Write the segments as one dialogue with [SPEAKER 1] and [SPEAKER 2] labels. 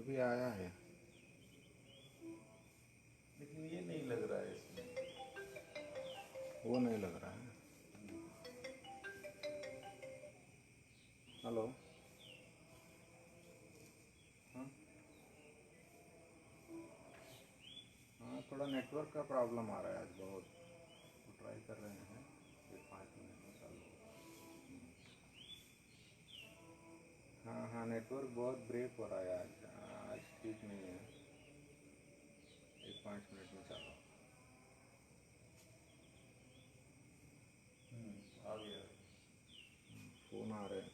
[SPEAKER 1] अभी आया है,
[SPEAKER 2] लेकिन ये नहीं लग रहा है इसमें।
[SPEAKER 1] वो नहीं लग रहा है। हेलो। हाँ हाँ, थोड़ा नेटवर्क का प्रॉब्लम आ रहा है आज बहुत, तो ट्राई कर रहे हैं कि 5 मिनट में चालू होगा। हाँ हाँ, नेटवर्क बहुत ब्रेक हो रहा है आज, आज ठीक नहीं है। 5 मिनट में चालू होगा।
[SPEAKER 2] आ गया।
[SPEAKER 1] फ़ोन आ रहे हैं।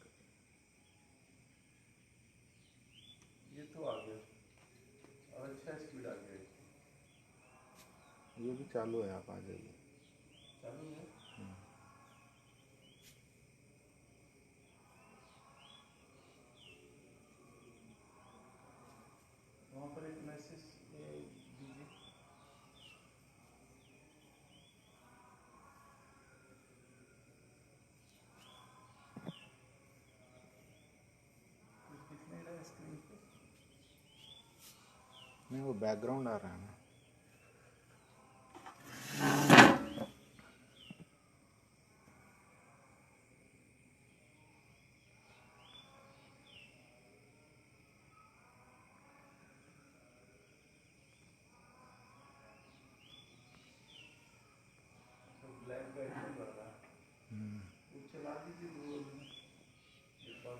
[SPEAKER 2] ये तो आ गया और अच्छा स्पीड आ गया।
[SPEAKER 1] ये भी चालू है, आप आ जाइए।
[SPEAKER 2] चालू है। वहाँ पर एक मैसेज दीजिए। कुछ दिख नहीं रहा है स्क्रीन पे।
[SPEAKER 1] नहीं, वो बैकग्राउंड आ रहा है ना।
[SPEAKER 2] तो ब्लैक बैकग्राउंड आ रहा है। वो चला दीजिए वो एक बार।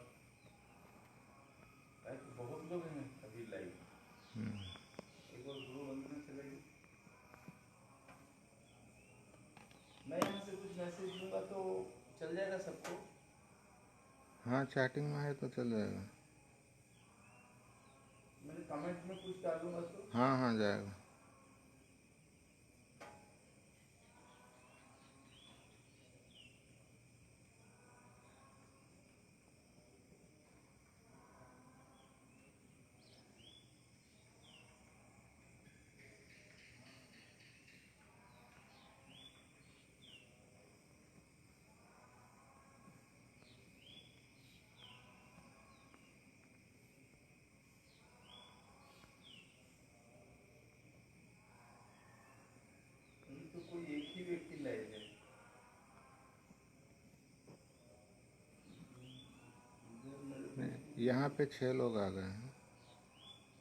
[SPEAKER 2] लाइक बहुत लोग हैं अभी लाइव। एक बार ग्रुप बंद में चलेगी। मैं यहाँ से कुछ मैसेज दूंगा तो चल जाएगा सबको।
[SPEAKER 1] हाँ, चैटिंग में है तो चल जाएगा।
[SPEAKER 2] मैंने कमेंट में कुछ डालूंगा तो
[SPEAKER 1] हाँ हाँ, जाएगा।
[SPEAKER 2] ये तो कोई एक ही व्यक्ति लाइव है। इधर मेरे को
[SPEAKER 1] नहीं, यहाँ पे 6 लोग आ गए हैं।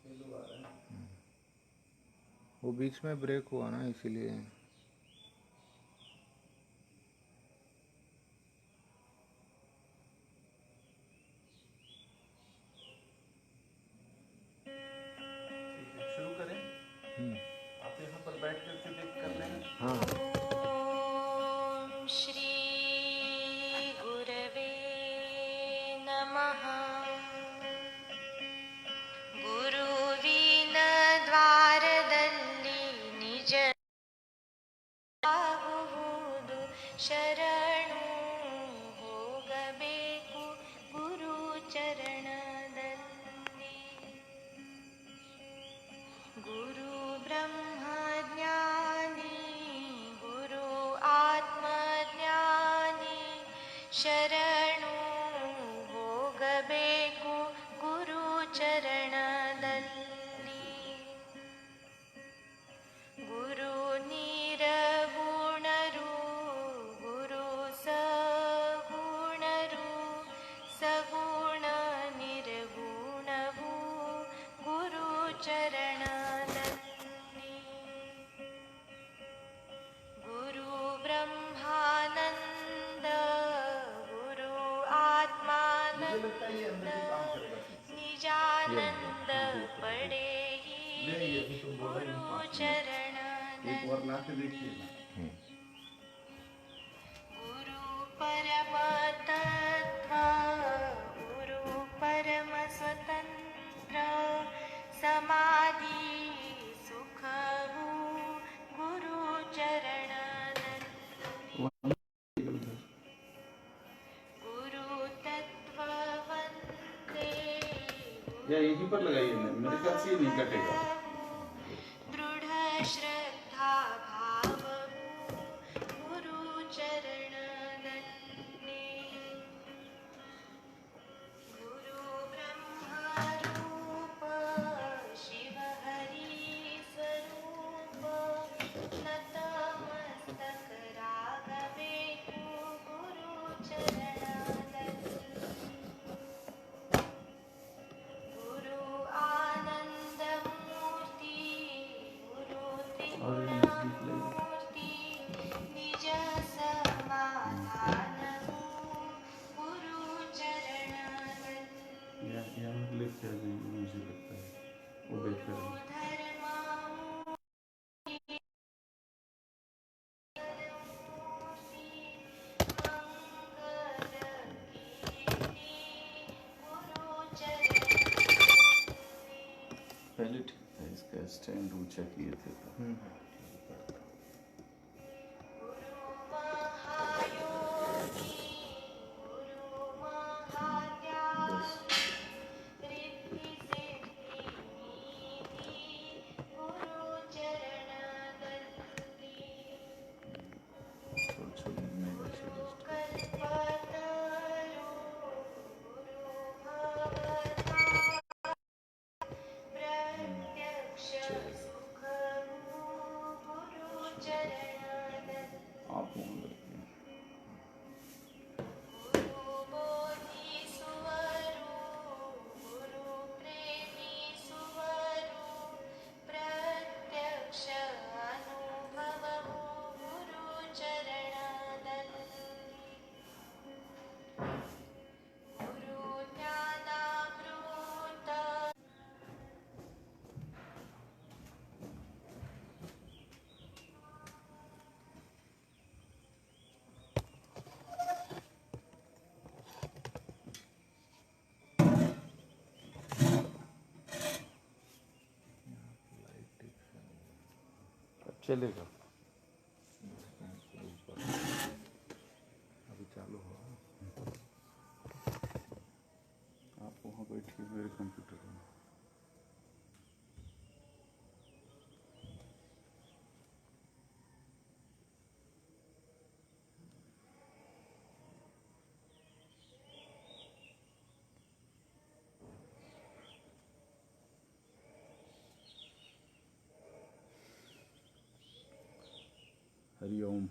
[SPEAKER 2] 6 लोग आ रहे हैं।
[SPEAKER 1] वो बीच में ब्रेक हुआ ना, इसीलिए।
[SPEAKER 2] ठीक है, शुरू करें। आप यहाँ पर बैठ करके देख कर लें।
[SPEAKER 1] हाँ।
[SPEAKER 3] ओम श्री गुरवे नमः। गुरुविन द्वारदल्ली निज ಆಗುವುದು ಶರಣು ಹೋಗಬೇಕು ಗುರು ಚರಣದಲ್ಲಿ. ಗುರು ಬ್ರಹ್ಮ ಜ್ಞಾನಿ ಗುರು ಆತ್ಮ ಜ್ಞಾನಿ ಶರಣು ಹೋಗಬೇಕು ಗುರು ಚರಣದಲ್ಲಿ. ಗುರು ನಿರ್ಗುಣರು ಗುರು ಸಗುಣರು ಸಗುಣ ನಿರ್ಗುಣವು ಗುರು ಚರಣದಲ್ಲಿ. ಗುರು ಬ್ರಹ್ಮಾನಂದ ಗುರು
[SPEAKER 2] मुझे लगता है ये
[SPEAKER 3] आत्मानंद
[SPEAKER 2] अंदर भी काम करेगा ठीक से।
[SPEAKER 3] निजानंद पड़े
[SPEAKER 2] नहीं, अभी तो बोला ही
[SPEAKER 3] गुरु
[SPEAKER 2] 5 मिनट।
[SPEAKER 3] चरणದಲ್ಲಿ.
[SPEAKER 2] एक बार ला के देखिए ना।
[SPEAKER 3] गुरु परम तत्व गुरु परम स्वतंत्र समाधि सुखವು गुरु चरणದಲ್ಲಿ. गुरु तत्व वंदे
[SPEAKER 2] या यहीं पर लगाइए ना, मेरे ख्याल से ये नहीं कटेगा।
[SPEAKER 3] दृढ़ श्रद्धा भावವು गुरु चरणದಲ್ಲಿ. गुरु ब्रह्म रूप
[SPEAKER 2] स्टैंड ऊंचा किए थे तो
[SPEAKER 3] गुरु महायोगी गुरु महात्यागी रिद्धि सिद्धि निधि गुरु चरण दल्ली
[SPEAKER 2] छोड़ छोड़ नहीं वैसे
[SPEAKER 3] गुरु
[SPEAKER 2] just
[SPEAKER 3] कल्पतरु गुरु भवतार प्रत्यक्ष सुखमु गुरु चरण दल्ली
[SPEAKER 2] आप वहाँ बैठिए।
[SPEAKER 3] गुरु बोधि सुवरु गुरु प्रेमी सुवरु प्रत्यक्ष अनुभवमु गुरु चरणदल्ली गुरु ज्ञानामृत
[SPEAKER 1] अब चलेगा अभी चालू हो
[SPEAKER 2] आप वहाँ बैठिए मेरे कंप्यूटर में। हरिओम।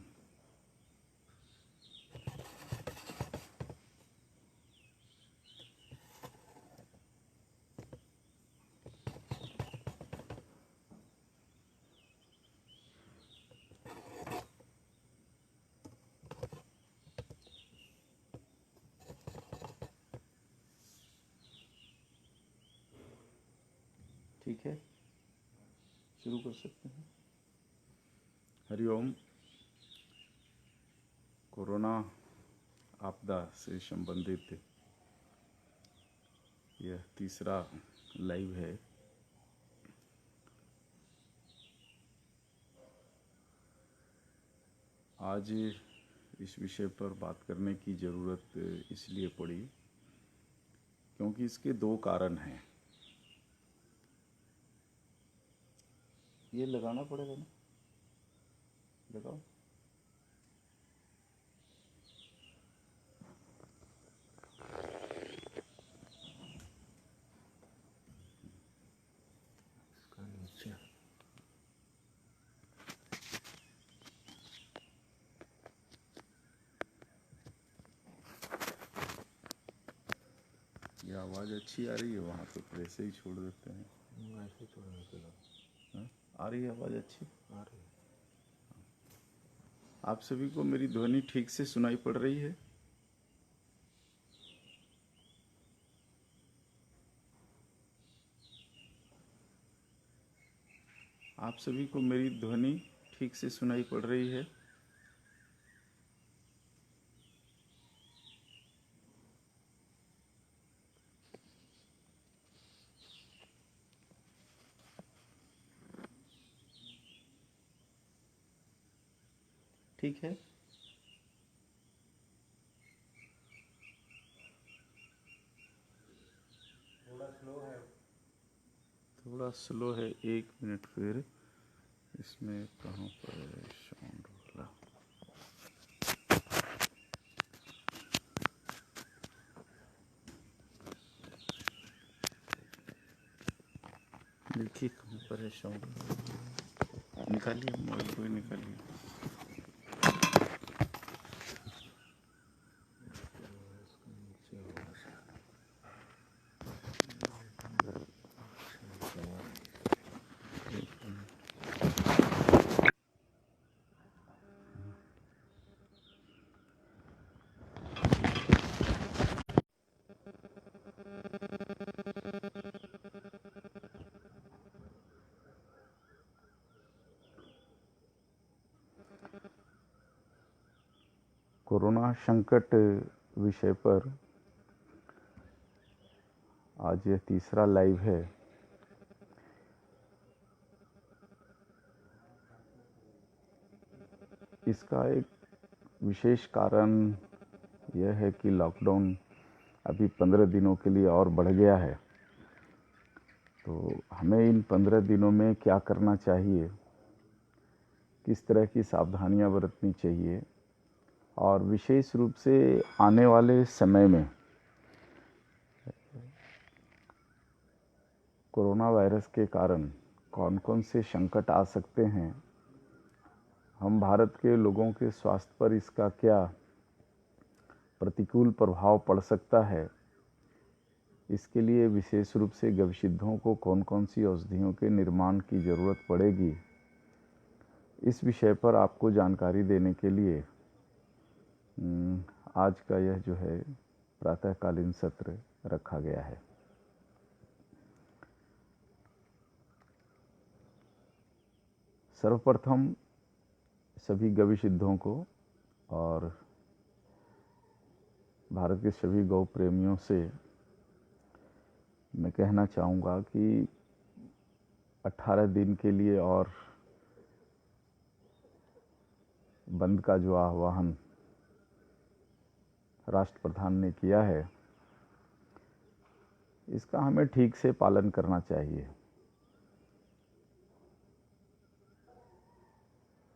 [SPEAKER 2] ठीक है, शुरू कर सकते हैं। हरिओम। कोरोना आपदा से संबंधित यह तीसरा लाइव है। आज इस विषय पर बात करने की ज़रूरत इसलिए पड़ी क्योंकि इसके दो कारण हैं। ये लगाना पड़ेगा ना, लगाओ।
[SPEAKER 1] इसका नीचे
[SPEAKER 2] ये आवाज़ अच्छी आ रही है वहाँ तो फिर ऐसे ही छोड़ देते हैं।
[SPEAKER 1] ऐसे छोड़ने के लिए
[SPEAKER 2] हाँ? आ रही है आवाज़ अच्छी।
[SPEAKER 1] आ रही है
[SPEAKER 2] आप सभी को मेरी ध्वनि ठीक से सुनाई पड़ रही है? आप सभी को मेरी ध्वनि ठीक से सुनाई पड़ रही है? ठीक है।
[SPEAKER 1] थोड़ा स्लो है
[SPEAKER 2] थोड़ा स्लो है, 1 मिनट फिर। इसमें कहाँ पर है साउंड वाला? देखिए कहाँ पर है साउंड। निकालिए मोबाइल को ही निकालिए।
[SPEAKER 1] इसका नीचे होगा
[SPEAKER 2] कोरोना संकट विषय पर आज यह तीसरा लाइव है। इसका एक विशेष कारण यह है कि लॉकडाउन अभी 15 दिनों के लिए और बढ़ गया है। तो हमें इन 15 दिनों में क्या करना चाहिए, किस तरह की सावधानियां बरतनी चाहिए, और विशेष रूप से आने वाले समय में कोरोना वायरस के कारण कौन कौन से संकट आ सकते हैं, हम भारत के लोगों के स्वास्थ्य पर इसका क्या प्रतिकूल प्रभाव पड़ सकता है, इसके लिए विशेष रूप से गविसिद्धों को कौन कौन सी औषधियों के निर्माण की ज़रूरत पड़ेगी, इस विषय पर आपको जानकारी देने के लिए आज का यह जो है प्रातःकालीन सत्र रखा गया है। सर्वप्रथम सभी गविसिद्धों को और भारत के सभी गौ प्रेमियों से मैं कहना चाहूँगा कि 18 दिन के लिए और बंद का जो आह्वान राष्ट्रप्रधान ने किया है, इसका हमें ठीक से पालन करना चाहिए।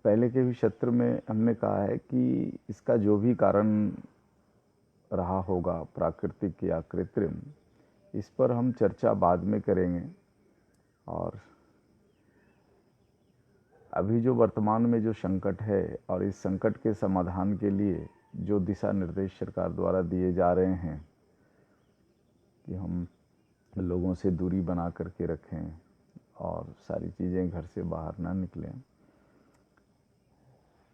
[SPEAKER 2] पहले के भी सत्र में हमने कहा है कि इसका जो भी कारण रहा होगा, प्राकृतिक या कृत्रिम, इस पर हम चर्चा बाद में करेंगे। और अभी जो वर्तमान में जो संकट है और इस संकट के समाधान के लिए जो दिशा निर्देश सरकार द्वारा दिए जा रहे हैं कि हम लोगों से दूरी बना करके रखें और सारी चीज़ें घर से बाहर ना निकलें,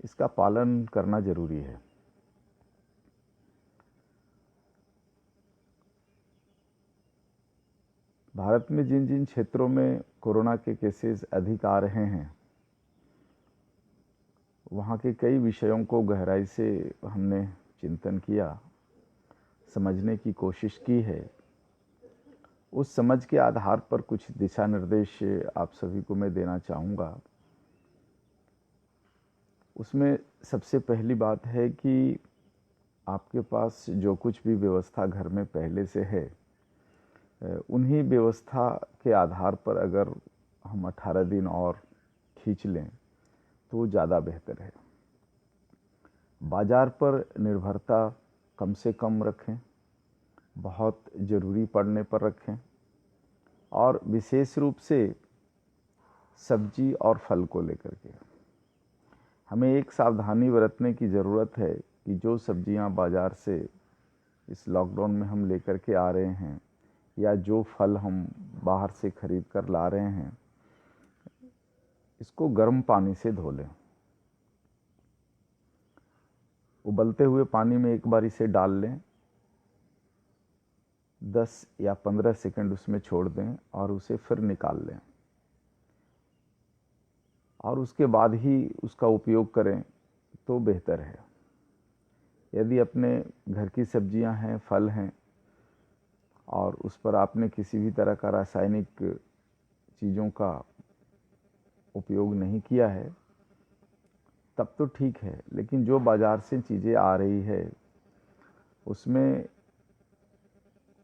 [SPEAKER 2] इसका पालन करना जरूरी है। भारत में जिन जिन क्षेत्रों में कोरोना के केसेस अधिक आ रहे हैं, वहाँ के कई विषयों को गहराई से हमने चिंतन किया, समझने की कोशिश की है। उस समझ के आधार पर कुछ दिशा निर्देश आप सभी को मैं देना चाहूँगा। उसमें सबसे पहली बात है कि आपके पास जो कुछ भी व्यवस्था घर में पहले से है, उन्हीं व्यवस्था के आधार पर अगर हम 18 दिन और खींच लें तो ज़्यादा बेहतर है। बाज़ार पर निर्भरता कम से कम रखें, बहुत ज़रूरी पड़ने पर रखें, और विशेष रूप से सब्जी और फल को लेकर के हमें एक सावधानी बरतने की ज़रूरत है कि जो सब्जियां बाज़ार से इस लॉकडाउन में हम लेकर के आ रहे हैं या जो फल हम बाहर से खरीद कर ला रहे हैं, इसको गर्म पानी से धो लें। उबलते हुए पानी में एक बार इसे डाल लें, 10 या 15 सेकंड उसमें छोड़ दें और उसे फिर निकाल लें, और उसके बाद ही उसका उपयोग करें तो बेहतर है। यदि अपने घर की सब्जियां हैं, फल हैं, और उस पर आपने किसी भी तरह का रासायनिक चीज़ों का उपयोग नहीं किया है, तब तो ठीक है। लेकिन जो बाज़ार से चीज़ें आ रही है, उसमें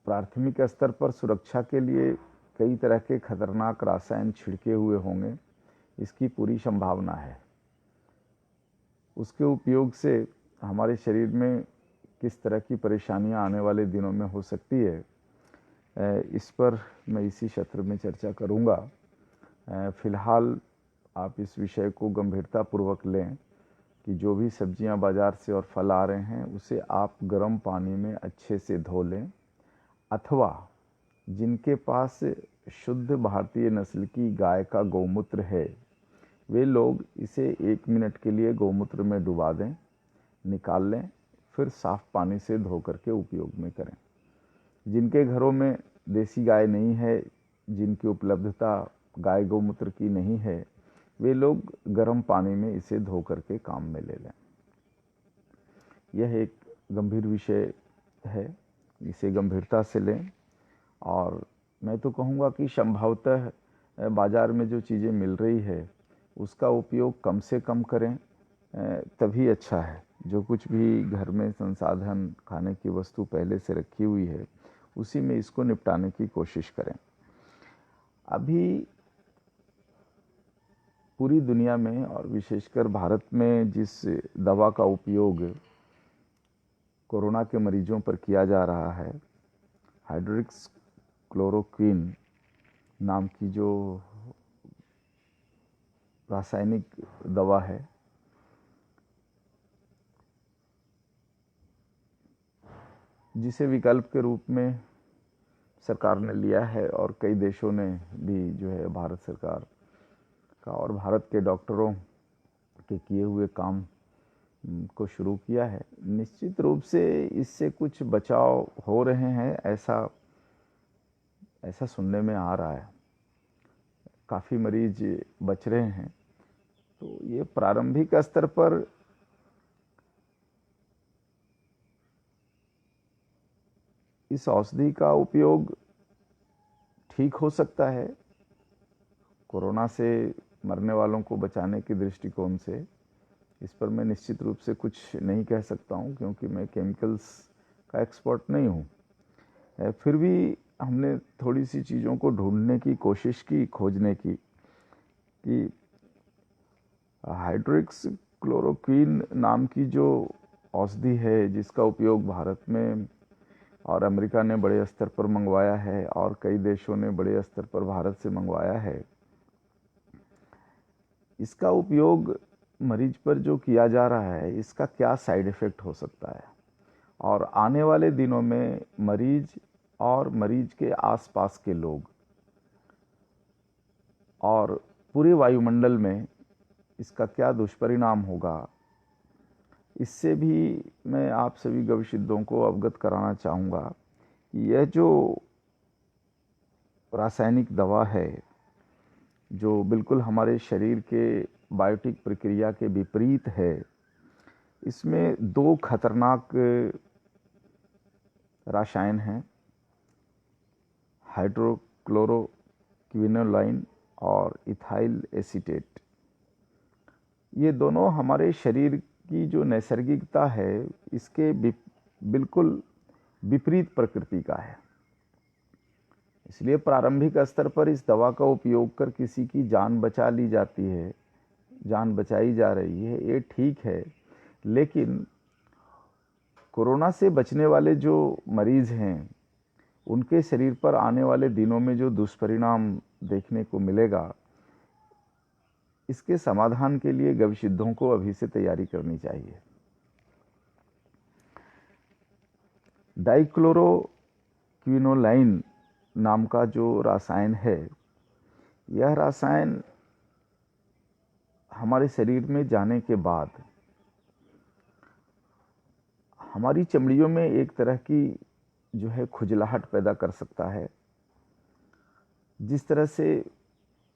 [SPEAKER 2] प्राथमिक स्तर पर सुरक्षा के लिए कई तरह के खतरनाक रासायन छिड़के हुए होंगे, इसकी पूरी संभावना है। उसके उपयोग से हमारे शरीर में किस तरह की परेशानियां आने वाले दिनों में हो सकती है, इस पर मैं इसी सत्र में चर्चा करूंगा। फ़िलहाल आप इस विषय को गंभीरतापूर्वक लें कि जो भी सब्जियां बाज़ार से और फल आ रहे हैं, उसे आप गर्म पानी में अच्छे से धो लें, अथवा जिनके पास शुद्ध भारतीय नस्ल की गाय का गौमूत्र है, वे लोग इसे 1 मिनट के लिए गौमूत्र में डुबा दें, निकाल लें, फिर साफ़ पानी से धो करके उपयोग में करें। जिनके घरों में देसी गाय नहीं है, जिनकी उपलब्धता गाय गौमूत्र की नहीं है, वे लोग गर्म पानी में इसे धो करके काम में ले लें। यह एक गंभीर विषय है, इसे गंभीरता से लें। और मैं तो कहूँगा कि संभवतः बाज़ार में जो चीज़ें मिल रही है, उसका उपयोग कम से कम करें, तभी अच्छा है। जो कुछ भी घर में संसाधन, खाने की वस्तु पहले से रखी हुई है, उसी में इसको निपटाने की कोशिश करें। अभी पूरी दुनिया में और विशेषकर भारत में जिस दवा का उपयोग कोरोना के मरीजों पर किया जा रहा है, हाइड्रोक्सी क्लोरोक्विन नाम की जो रासायनिक दवा है, जिसे विकल्प के रूप में सरकार ने लिया है और कई देशों ने भी जो है भारत सरकार का और भारत के डॉक्टरों के किए हुए काम को शुरू किया है। निश्चित रूप से इससे कुछ बचाव हो रहे हैं, ऐसा सुनने में आ रहा है। काफ़ी मरीज बच रहे हैं। तो ये प्रारंभिक स्तर पर इस औषधि का उपयोग ठीक हो सकता है कोरोना से मरने वालों को बचाने के दृष्टिकोण से। इस पर मैं निश्चित रूप से कुछ नहीं कह सकता हूँ, क्योंकि मैं केमिकल्स का एक्सपर्ट नहीं हूँ। फिर भी हमने थोड़ी सी चीज़ों को ढूंढने की कोशिश की, खोजने की, कि हाइड्रोक्सी क्लोरोक्विन नाम की जो औषधि है, जिसका उपयोग भारत में और अमेरिका ने बड़े स्तर पर मंगवाया है और कई देशों ने बड़े स्तर पर भारत से मंगवाया है, इसका उपयोग मरीज पर जो किया जा रहा है, इसका क्या साइड इफ़ेक्ट हो सकता है, और आने वाले दिनों में मरीज और मरीज के आसपास के लोग और पूरे वायुमंडल में इसका क्या दुष्परिणाम होगा, इससे भी मैं आप सभी गविशुद्धों को अवगत कराना चाहूँगा कि यह जो रासायनिक दवा है, जो बिल्कुल हमारे शरीर के बायोटिक प्रक्रिया के विपरीत है, इसमें दो खतरनाक रसायन हैं, हाइड्रोक्लोरोक्विनोलाइन और इथाइल एसीटेट। ये दोनों हमारे शरीर की जो नैसर्गिकता है, इसके बिल्कुल विपरीत प्रकृति का है। इसलिए प्रारंभिक स्तर पर इस दवा का उपयोग कर किसी की जान बचा ली जाती है, जान बचाई जा रही है, ये ठीक है। लेकिन कोरोना से बचने वाले जो मरीज हैं, उनके शरीर पर आने वाले दिनों में जो दुष्परिणाम देखने को मिलेगा, इसके समाधान के लिए गविशुद्धों को अभी से तैयारी करनी चाहिए। डाइक्लोरोक्विनोलाइन नाम का जो रसायन है, यह रसायन हमारे शरीर में जाने के बाद हमारी चमड़ियों में एक तरह की जो है खुजलाहट पैदा कर सकता है। जिस तरह से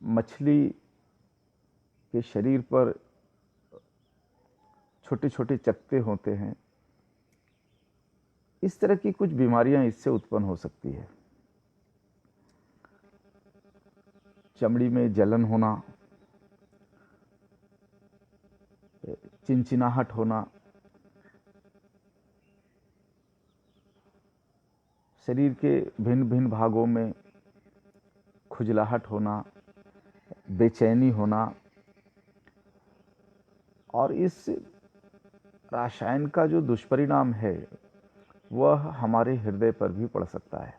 [SPEAKER 2] मछली के शरीर पर छोटे छोटे चकत्ते होते हैं, इस तरह की कुछ बीमारियां इससे उत्पन्न हो सकती है। चमड़ी में जलन होना, चिनचिनाहट होना, शरीर के भिन्न भिन्न भागों में खुजलाहट होना, बेचैनी होना, और इस रसायन का जो दुष्परिणाम है, वह हमारे हृदय पर भी पड़ सकता है।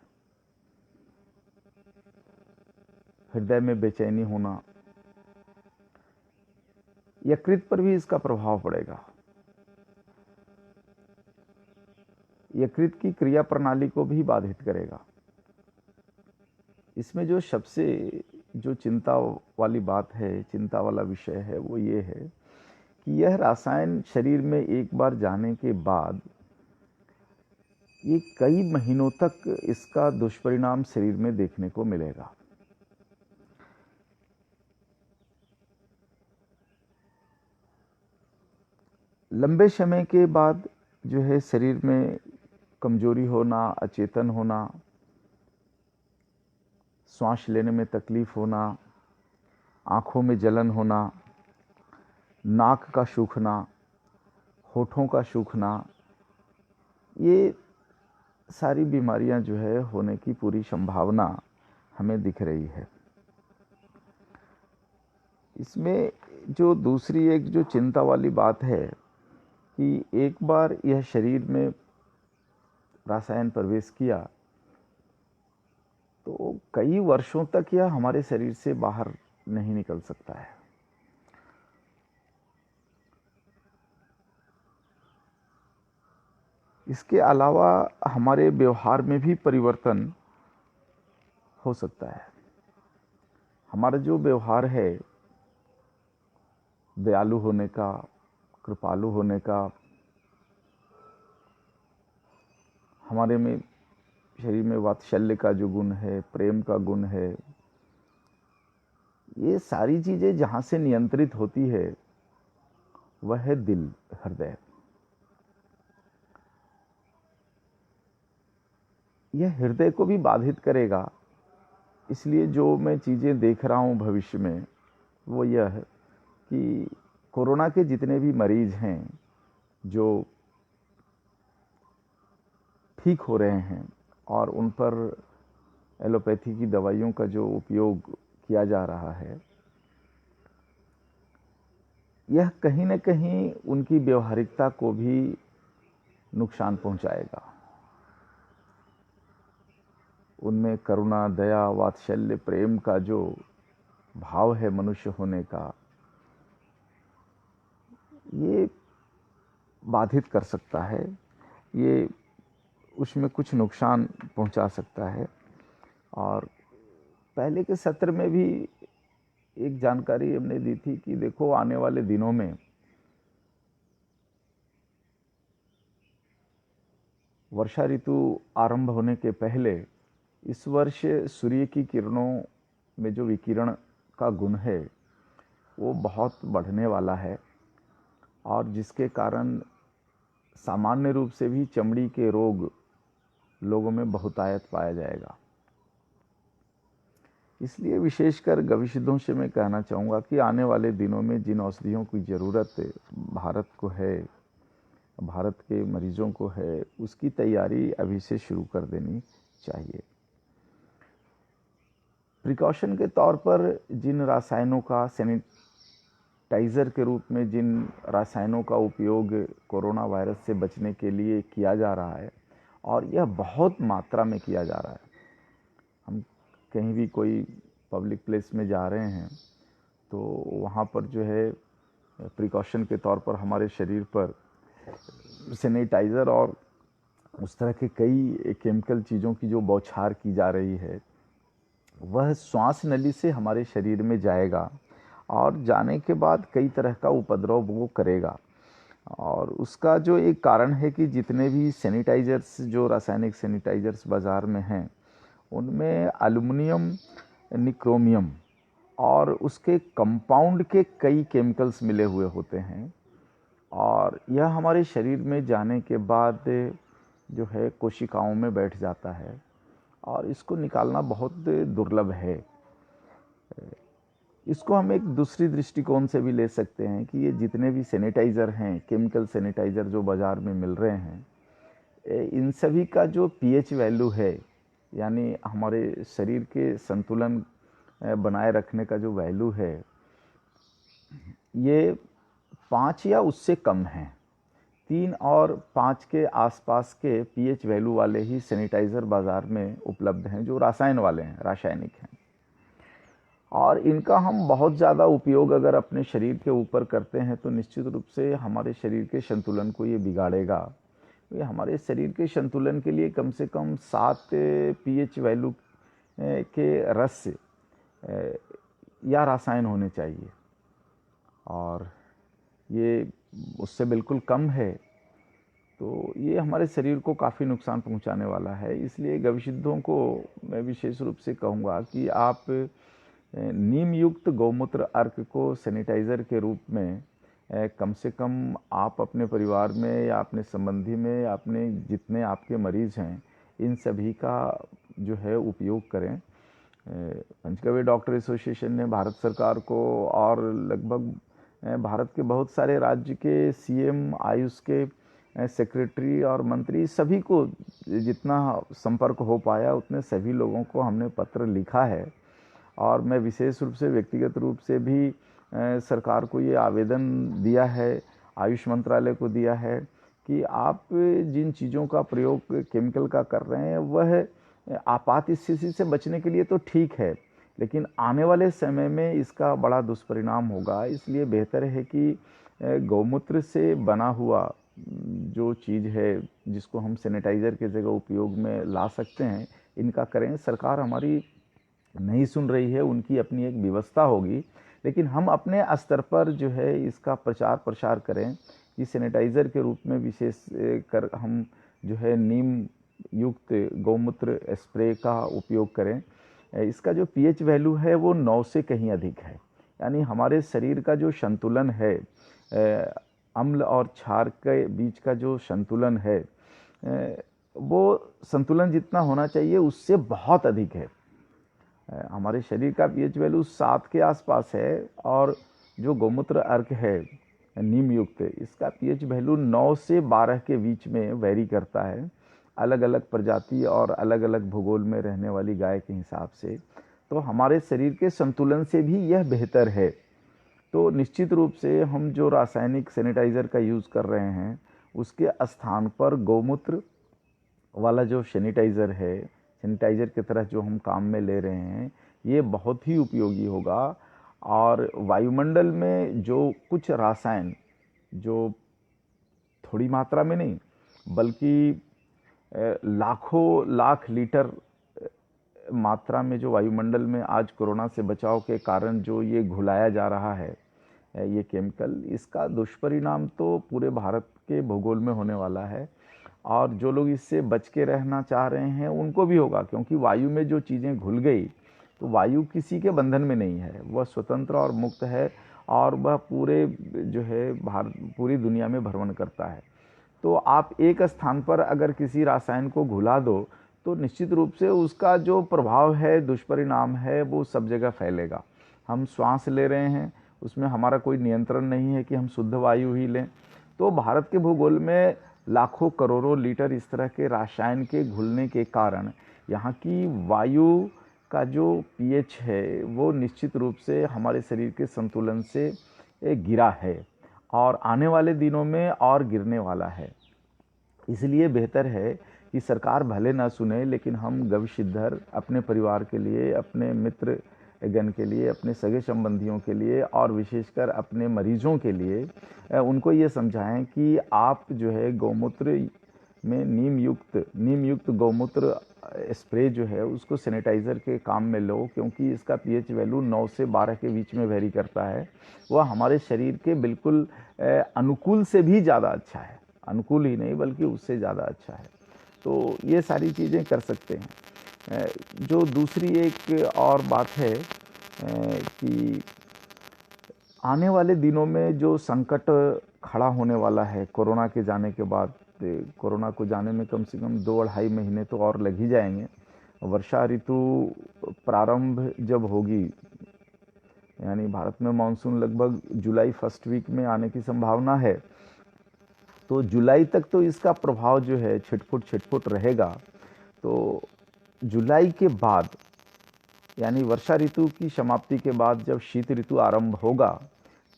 [SPEAKER 2] हृदय में बेचैनी होना, यकृत पर भी इसका प्रभाव पड़ेगा। यकृत की क्रिया प्रणाली को भी बाधित करेगा। इसमें जो सबसे जो चिंता वाली बात है, चिंता वाला विषय है, वो ये है कि यह रसायन शरीर में एक बार जाने के बाद ये कई महीनों तक इसका दुष्परिणाम शरीर में देखने को मिलेगा। लंबे समय के बाद जो है शरीर में कमजोरी होना, अचेतन होना, सांस लेने में तकलीफ होना, आँखों में जलन होना, नाक का सूखना, होठों का सूखना, ये सारी बीमारियां जो है होने की पूरी संभावना हमें दिख रही है। इसमें जो दूसरी एक जो चिंता वाली बात है कि एक बार यह शरीर में रसायन प्रवेश किया तो कई वर्षों तक यह हमारे शरीर से बाहर नहीं निकल सकता है। इसके अलावा हमारे व्यवहार में भी परिवर्तन हो सकता है। हमारा जो व्यवहार है दयालु होने का, कृपालु होने का, हमारे में शरीर में वात्सल्य का जो गुण है, प्रेम का गुण है, ये सारी चीज़ें जहाँ से नियंत्रित होती है वह है दिल, हृदय। यह हृदय को भी बाधित करेगा। इसलिए जो मैं चीज़ें देख रहा हूँ भविष्य में वो यह है कि कोरोना के जितने भी मरीज हैं जो ठीक हो रहे हैं और उन पर एलोपैथी की दवाइयों का जो उपयोग किया जा रहा है, यह कहीं न कहीं उनकी व्यवहारिकता को भी नुकसान पहुंचाएगा। उनमें करुणा, दया, वात्सल्य, प्रेम का जो भाव है मनुष्य होने का, ये बाधित कर सकता है, ये उसमें कुछ नुकसान पहुंचा सकता है। और पहले के सत्र में भी एक जानकारी हमने दी थी कि देखो आने वाले दिनों में वर्षा ऋतु आरंभ होने के पहले इस वर्ष सूर्य की किरणों में जो विकिरण का गुण है वो बहुत बढ़ने वाला है और जिसके कारण सामान्य रूप से भी चमड़ी के रोग लोगों में बहुतायत पाया जाएगा। इसलिए विशेषकर गविशुद्धों से मैं कहना चाहूँगा कि आने वाले दिनों में जिन औषधियों की ज़रूरत भारत को है, भारत के मरीजों को है, उसकी तैयारी अभी से शुरू कर देनी चाहिए। प्रिकॉशन के तौर पर जिन रसायनों का, सैनिटाइज़र के रूप में जिन रसायनों का उपयोग कोरोना वायरस से बचने के लिए किया जा रहा है और यह बहुत मात्रा में किया जा रहा है। हम कहीं भी कोई पब्लिक प्लेस में जा रहे हैं तो वहाँ पर जो है प्रिकॉशन के तौर पर हमारे शरीर पर सैनिटाइज़र और उस तरह के कई केमिकल चीज़ों की जो बौछार की जा रही है वह श्वास नली से हमारे शरीर में जाएगा और जाने के बाद कई तरह का उपद्रव वो करेगा। और उसका जो एक कारण है कि जितने भी सैनिटाइज़र्स, जो रासायनिक सैनिटाइज़र्स बाज़ार में हैं, उनमें एल्युमिनियम, निक्रोमियम और उसके कंपाउंड के कई केमिकल्स मिले हुए होते हैं और यह हमारे शरीर में जाने के बाद जो है कोशिकाओं में बैठ जाता है और इसको निकालना बहुत दुर्लभ है। इसको हम एक दूसरी दृष्टिकोण से भी ले सकते हैं कि ये जितने भी सैनिटाइज़र हैं, केमिकल सैनिटाइज़र जो बाज़ार में मिल रहे हैं, इन सभी का जो पीएच वैल्यू है, यानी हमारे शरीर के संतुलन बनाए रखने का जो वैल्यू है, ये 5 या उससे कम है। 3 और 5 के आसपास के पीएच वैल्यू वाले ही सैनिटाइज़र बाज़ार में उपलब्ध हैं जो रसायन वाले हैं, रासायनिक हैं। और इनका हम बहुत ज़्यादा उपयोग अगर अपने शरीर के ऊपर करते हैं तो निश्चित रूप से हमारे शरीर के संतुलन को ये बिगाड़ेगा। ये हमारे शरीर के संतुलन के लिए कम से कम 7 पीएच वैल्यू के रस या रसायन होने चाहिए और ये उससे बिल्कुल कम है, तो ये हमारे शरीर को काफ़ी नुकसान पहुंचाने वाला है। इसलिए गविशुद्धों को मैं विशेष रूप से कहूँगा कि आप नीम युक्त गौमूत्र अर्क को सैनिटाइज़र के रूप में कम से कम आप अपने परिवार में या अपने संबंधी में या अपने जितने आपके मरीज़ हैं, इन सभी का जो है उपयोग करें। पंचगव्य डॉक्टर एसोसिएशन ने भारत सरकार को और लगभग भारत के बहुत सारे राज्य के सीएम, आयुष के सेक्रेटरी और मंत्री, सभी को जितना संपर्क हो पाया उतने सभी लोगों को हमने पत्र लिखा है। और मैं विशेष रूप से व्यक्तिगत रूप से भी सरकार को ये आवेदन दिया है, आयुष मंत्रालय को दिया है कि आप जिन चीज़ों का प्रयोग केमिकल का कर रहे हैं वह आपात स्थिति से बचने के लिए तो ठीक है, लेकिन आने वाले समय में इसका बड़ा दुष्परिणाम होगा। इसलिए बेहतर है कि गौमूत्र से बना हुआ जो चीज़ है जिसको हम सैनिटाइज़र के जगह उपयोग में ला सकते हैं, इनका करें। सरकार हमारी नहीं सुन रही है, उनकी अपनी एक व्यवस्था होगी, लेकिन हम अपने स्तर पर जो है इसका प्रचार प्रसार करें कि सैनिटाइज़र के रूप में विशेष कर हम जो है नीम युक्त गौमूत्र स्प्रे का उपयोग करें। इसका जो पीएच वैल्यू है वो 9 से कहीं अधिक है, यानी हमारे शरीर का जो संतुलन है, अम्ल और क्षार के बीच का जो संतुलन है, वो संतुलन जितना होना चाहिए उससे बहुत अधिक है। हमारे शरीर का पीएच वैल्यू 7 के आसपास है और जो गौमूत्र अर्क है नीम युक्त, इसका पीएच वैल्यू 9 से 12 के बीच में वेरी करता है, अलग अलग प्रजाति और अलग अलग भूगोल में रहने वाली गाय के हिसाब से। तो हमारे शरीर के संतुलन से भी यह बेहतर है। तो निश्चित रूप से हम जो रासायनिक सैनिटाइज़र का यूज़ कर रहे हैं उसके स्थान पर गौमूत्र वाला जो सैनिटाइज़र है, सैनिटाइज़र की तरह जो हम काम में ले रहे हैं, ये बहुत ही उपयोगी होगा। और वायुमंडल में जो कुछ रासायन जो थोड़ी मात्रा में नहीं बल्कि लाखों लाख लीटर मात्रा में जो वायुमंडल में आज कोरोना से बचाव के कारण जो ये घुलाया जा रहा है ये केमिकल, इसका दुष्परिणाम तो पूरे भारत के भूगोल में होने वाला है। और जो लोग इससे बच के रहना चाह रहे हैं उनको भी होगा, क्योंकि वायु में जो चीज़ें घुल गई तो वायु किसी के बंधन में नहीं है, वह स्वतंत्र और मुक्त है और वह पूरे जो है पूरी दुनिया में भ्रमण करता है। तो आप एक स्थान पर अगर किसी रासायन को घुला दो तो निश्चित रूप से उसका जो प्रभाव है, दुष्परिणाम है, वो सब जगह फैलेगा। हम श्वास ले रहे हैं, उसमें हमारा कोई नियंत्रण नहीं है कि हम शुद्ध वायु ही लें। तो भारत के भूगोल में लाखों करोड़ों लीटर इस तरह के रासायन के घुलने के कारण यहाँ की वायु का जो पीएच है वो निश्चित रूप से हमारे शरीर के संतुलन से गिरा है और आने वाले दिनों में और गिरने वाला है। इसलिए बेहतर है कि सरकार भले ना सुने, लेकिन हम गविसिद्धर अपने परिवार के लिए, अपने मित्र गण के लिए, अपने सगे संबंधियों के लिए और विशेषकर अपने मरीजों के लिए उनको ये समझाएं कि आप जो है गौमूत्र में नीम युक्त गौमूत्र स्प्रे जो है उसको सैनिटाइज़र के काम में लो, क्योंकि इसका पीएच वैल्यू 9 से 12 के बीच में वेरी करता है। वह हमारे शरीर के बिल्कुल अनुकूल से भी ज़्यादा अच्छा है, अनुकूल ही नहीं बल्कि उससे ज़्यादा अच्छा है। तो ये सारी चीज़ें कर सकते हैं। जो दूसरी एक और बात है कि आने वाले दिनों में जो संकट खड़ा होने वाला है कोरोना के जाने के बाद, कोरोना को जाने में कम से कम 2-2.5 महीने तो और लग ही जाएंगे। वर्षा ऋतु प्रारंभ जब होगी, यानी भारत में मानसून लगभग जुलाई फर्स्ट वीक में आने की संभावना है, तो जुलाई तक तो इसका प्रभाव जो है छिटपुट रहेगा। तो जुलाई के बाद यानी वर्षा ऋतु की समाप्ति के बाद जब शीत ऋतु आरंभ होगा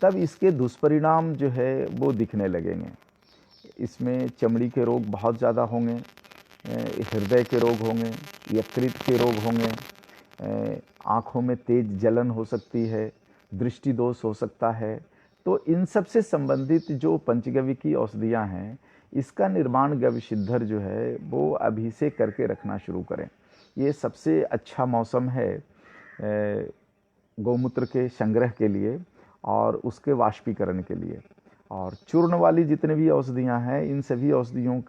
[SPEAKER 2] तब इसके दुष्परिणाम जो है वो दिखने लगेंगे। इसमें चमड़ी के रोग बहुत ज़्यादा होंगे, हृदय के रोग होंगे, यकृत के रोग होंगे, आँखों में तेज जलन हो सकती है, दृष्टि दोष हो सकता है। तो इन सब से संबंधित जो पंचगव्य की औषधियाँ हैं, इसका निर्माण गविसिद्धर जो है वो अभी से करके रखना शुरू करें। ये सबसे अच्छा मौसम है गौमूत्र के संग्रह के लिए और उसके वाष्पीकरण के लिए। और चूर्ण वाली जितने भी औषधियाँ हैं, इन सभी औषधियों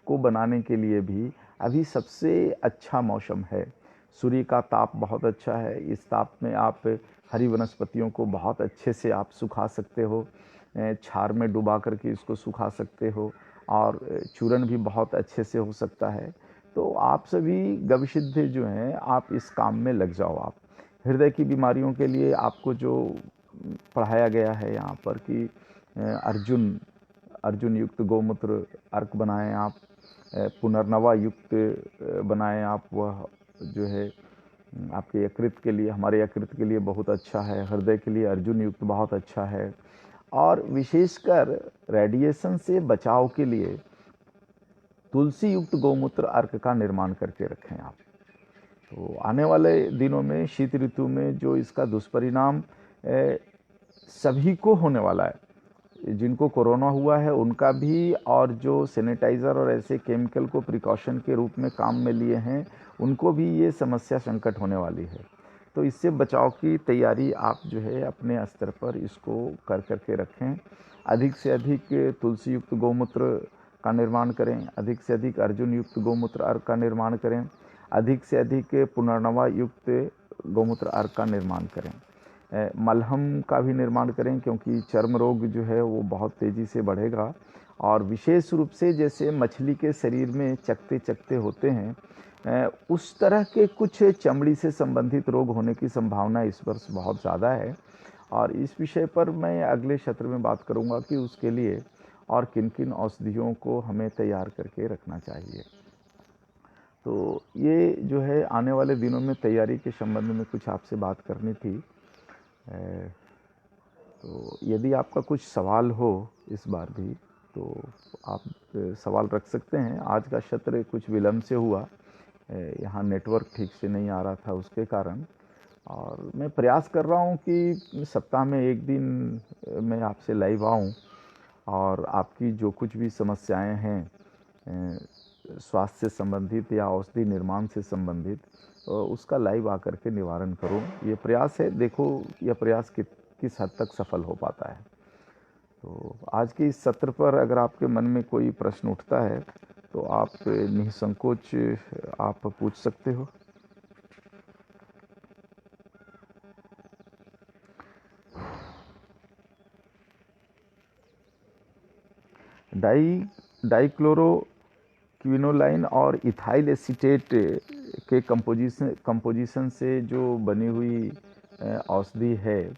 [SPEAKER 2] को बनाने के लिए भी अभी सबसे अच्छा मौसम है। सूर्य का ताप बहुत अच्छा है, इस ताप में आप हरी वनस्पतियों को बहुत अच्छे से आप सुखा सकते हो, छार में डुबा करके इसको सुखा सकते हो और चूर्ण भी बहुत अच्छे से हो सकता है। तो आप सभी गविसिद्ध जो हैं आप इस काम में लग जाओ। आप हृदय की बीमारियों के लिए आपको जो पढ़ाया गया है यहाँ पर कि अर्जुन युक्त गौमूत्र अर्क बनाएं आप, पुनर्नवा युक्त बनाएं आप, वह जो है आपके यकृत के लिए, हमारे यकृत के लिए बहुत अच्छा है। हृदय के लिए अर्जुन युक्त बहुत अच्छा है। और विशेषकर रेडिएशन से बचाव के लिए तुलसी युक्त गौमूत्र अर्क का निर्माण करके रखें आप। तो आने वाले दिनों में शीत ऋतु में जो इसका दुष्परिणाम सभी को होने वाला है, जिनको कोरोना हुआ है उनका भी, और जो सैनिटाइज़र और ऐसे केमिकल को प्रिकॉशन के रूप में काम में लिए हैं उनको भी ये समस्या संकट होने वाली है। तो इससे बचाव की तैयारी आप जो है अपने स्तर पर इसको कर करके रखें। अधिक से अधिक तुलसी युक्त गौमूत्र का निर्माण करें, अधिक से अधिक अर्जुन युक्त गौमूत्र अर्क का निर्माण करें, अधिक से अधिक पुनर्नवा युक्त गौमूत्र अर्क का निर्माण करें। मलहम का भी निर्माण करें, क्योंकि चर्म रोग जो है वो बहुत तेज़ी से बढ़ेगा। और विशेष रूप से जैसे मछली के शरीर में चकते चकते होते हैं, उस तरह के कुछ चमड़ी से संबंधित रोग होने की संभावना इस वर्ष बहुत ज़्यादा है। और इस विषय पर मैं अगले सत्र में बात करूंगा कि उसके लिए और किन किन औषधियों को हमें तैयार करके रखना चाहिए। तो ये जो है आने वाले दिनों में तैयारी के संबंध में कुछ आपसे बात करनी थी। तो यदि आपका कुछ सवाल हो इस बार भी तो आप सवाल रख सकते हैं। आज का सत्र कुछ विलम्ब से हुआ, यहाँ नेटवर्क ठीक से नहीं आ रहा था उसके कारण, और मैं प्रयास कर रहा हूँ कि सप्ताह में एक दिन मैं आपसे लाइव आऊँ और आपकी जो कुछ भी समस्याएं हैं स्वास्थ्य से संबंधित या औषधि निर्माण से संबंधित, उसका लाइव आकर के निवारण करूं। ये प्रयास है, देखो यह प्रयास किस हद तक सफल हो पाता है। तो आज के इस सत्र पर अगर आपके मन में कोई प्रश्न उठता है तो आप निसंकोच आप पूछ सकते हो। डाइक्लोरोक्विनोलाइन और इथाइल एसीटेट के कंपोजिशन से जो बनी हुई औषधि है,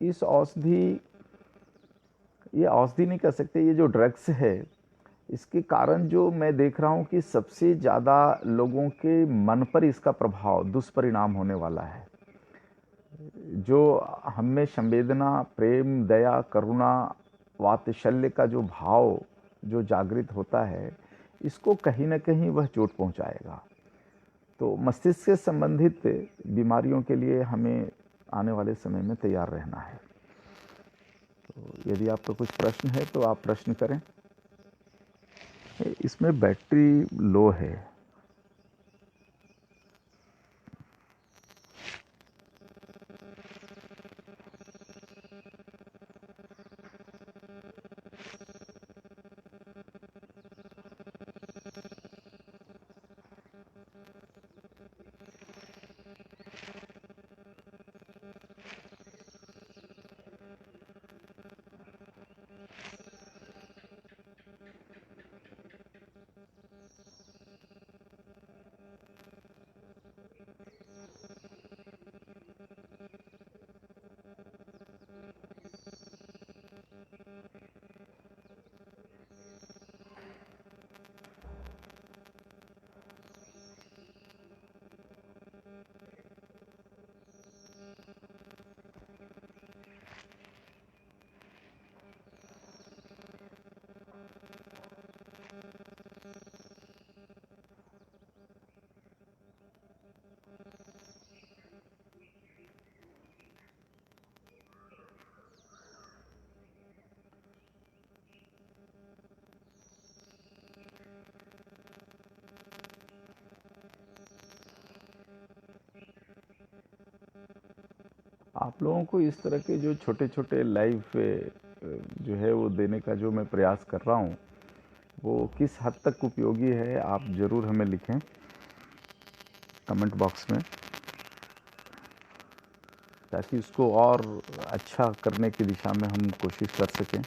[SPEAKER 2] इस औषधि, ये औषधि नहीं कह सकते, ये जो ड्रग्स है, इसके कारण जो मैं देख रहा हूँ कि सबसे ज़्यादा लोगों के मन पर इसका प्रभाव, दुष्परिणाम होने वाला है। जो हमें संवेदना, प्रेम, दया, करुणा, वात्सल्य का जो भाव जो जागृत होता है, इसको कहीं ना कहीं वह चोट पहुंचाएगा। तो मस्तिष्क से संबंधित बीमारियों के लिए हमें आने वाले समय में तैयार रहना है। तो यदि आपका कुछ प्रश्न है तो आप प्रश्न करें। इसमें बैटरी लो है। आप लोगों को इस तरह के जो छोटे छोटे लाइव जो है वो देने का जो मैं प्रयास कर रहा हूँ, वो किस हद तक उपयोगी है आप ज़रूर हमें लिखें कमेंट बॉक्स में, ताकि उसको और अच्छा करने की दिशा में हम कोशिश कर सकें।